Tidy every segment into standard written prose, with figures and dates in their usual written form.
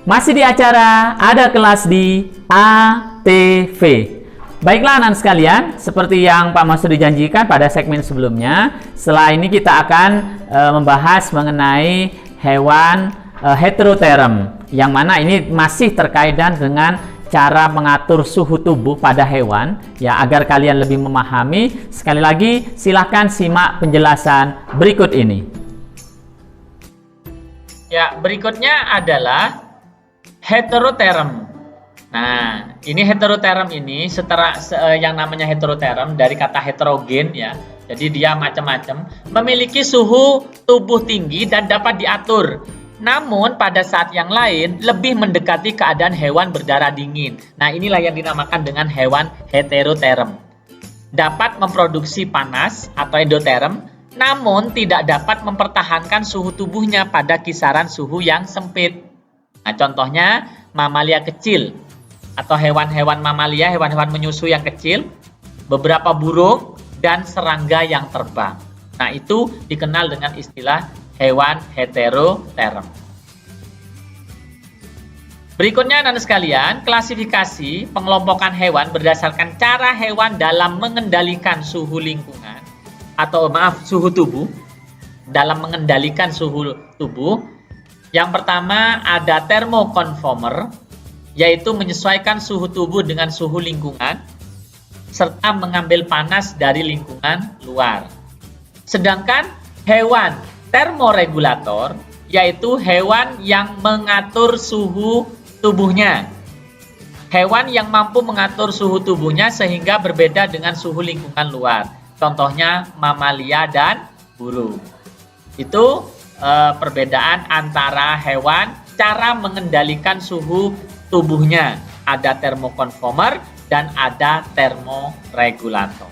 Masih di acara Ada Kelas di ATV. Baiklah anak sekalian, seperti yang Pak Mas sudah janjikan pada segmen sebelumnya, setelah ini kita akan membahas mengenai hewan heteroterm, yang mana ini masih terkait dengan cara mengatur suhu tubuh pada hewan, ya, agar kalian lebih memahami. Sekali lagi, silahkan simak penjelasan berikut ini. Ya, berikutnya adalah heteroterm. Nah, ini heteroterm ini yang namanya heteroterm dari kata heterogen, ya. Jadi dia macam-macam, memiliki suhu tubuh tinggi dan dapat diatur. Namun pada saat yang lain lebih mendekati keadaan hewan berdarah dingin. Nah, inilah yang dinamakan dengan hewan heteroterm. Dapat memproduksi panas atau endoterm, namun tidak dapat mempertahankan suhu tubuhnya pada kisaran suhu yang sempit. Nah, contohnya mamalia kecil atau hewan-hewan mamalia, hewan-hewan menyusui yang kecil, beberapa burung, dan serangga yang terbang. Nah, itu dikenal dengan istilah hewan heteroterm. Berikutnya anak sekalian, klasifikasi pengelompokan hewan berdasarkan cara hewan dalam mengendalikan suhu lingkungan atau suhu tubuh. Dalam mengendalikan suhu tubuh, yang pertama ada thermoconformer, yaitu menyesuaikan suhu tubuh dengan suhu lingkungan serta mengambil panas dari lingkungan luar. Sedangkan hewan termoregulator, yaitu hewan yang mengatur suhu tubuhnya. Hewan yang mampu mengatur suhu tubuhnya sehingga berbeda dengan suhu lingkungan luar. Contohnya mamalia dan burung. Itu perbedaan antara hewan cara mengendalikan suhu tubuhnya. Ada thermoconformer dan ada thermoregulator.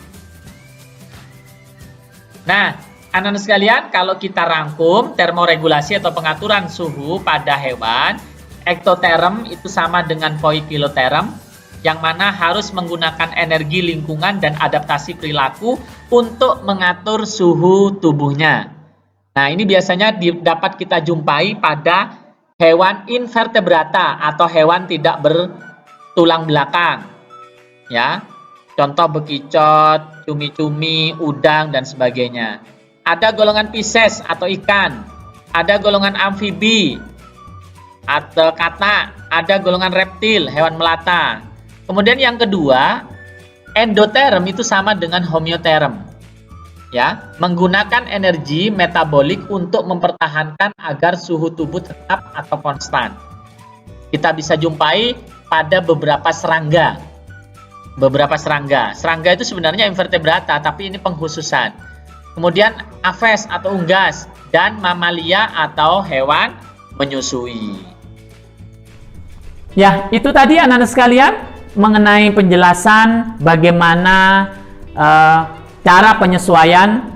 Nah, anak-anak sekalian, kalau kita rangkum termoregulasi atau pengaturan suhu pada hewan, ektoterm itu sama dengan poikiloterm, yang mana harus menggunakan energi lingkungan dan adaptasi perilaku untuk mengatur suhu tubuhnya. Nah, ini biasanya dapat kita jumpai pada hewan invertebrata atau hewan tidak bertulang belakang. Ya, contoh bekicot, cumi-cumi, udang, dan sebagainya. Ada golongan Pisces atau ikan, ada golongan amfibi atau kata, ada golongan reptil, hewan melata. Kemudian yang kedua, endoterm itu sama dengan homeoterm. Ya, menggunakan energi metabolik untuk mempertahankan agar suhu tubuh tetap atau konstan. Kita bisa jumpai pada beberapa serangga. Serangga itu sebenarnya invertebrata, tapi ini pengkhususan. Kemudian aves atau unggas, dan mamalia atau hewan menyusui. Ya, itu tadi anak-anak sekalian mengenai penjelasan bagaimana cara penyesuaian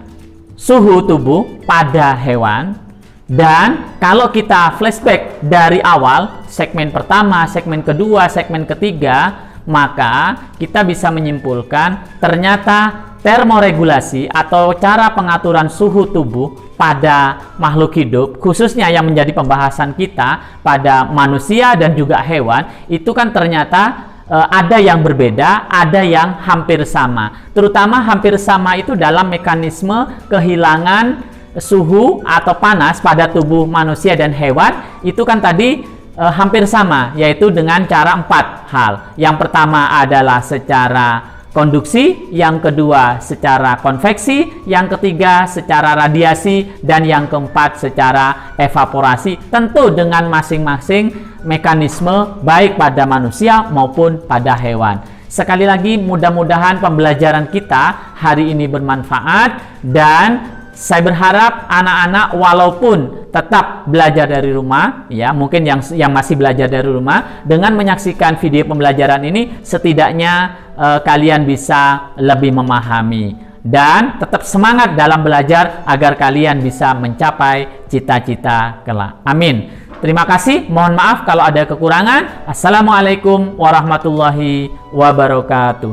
suhu tubuh pada hewan. Dan kalau kita flashback dari awal, segmen pertama, segmen kedua, segmen ketiga, maka kita bisa menyimpulkan ternyata termoregulasi atau cara pengaturan suhu tubuh pada makhluk hidup, khususnya yang menjadi pembahasan kita pada manusia dan juga hewan, itu kan ternyata ada yang berbeda, ada yang hampir sama. Terutama hampir sama itu dalam mekanisme kehilangan suhu atau panas pada tubuh manusia dan hewan, itu kan tadi hampir sama, yaitu dengan cara 4 hal. Yang pertama adalah secara konduksi, yang kedua secara konveksi, yang ketiga secara radiasi, dan yang keempat secara evaporasi, tentu dengan masing-masing mekanisme baik pada manusia maupun pada hewan. Sekali lagi, mudah-mudahan pembelajaran kita hari ini bermanfaat, dan saya berharap anak-anak walaupun tetap belajar dari rumah, ya, mungkin yang masih belajar dari rumah, dengan menyaksikan video pembelajaran ini setidaknya kalian bisa lebih memahami dan tetap semangat dalam belajar agar kalian bisa mencapai cita-cita kelak. Amin. Terima kasih. Mohon maaf kalau ada kekurangan. Assalamualaikum warahmatullahi wabarakatuh.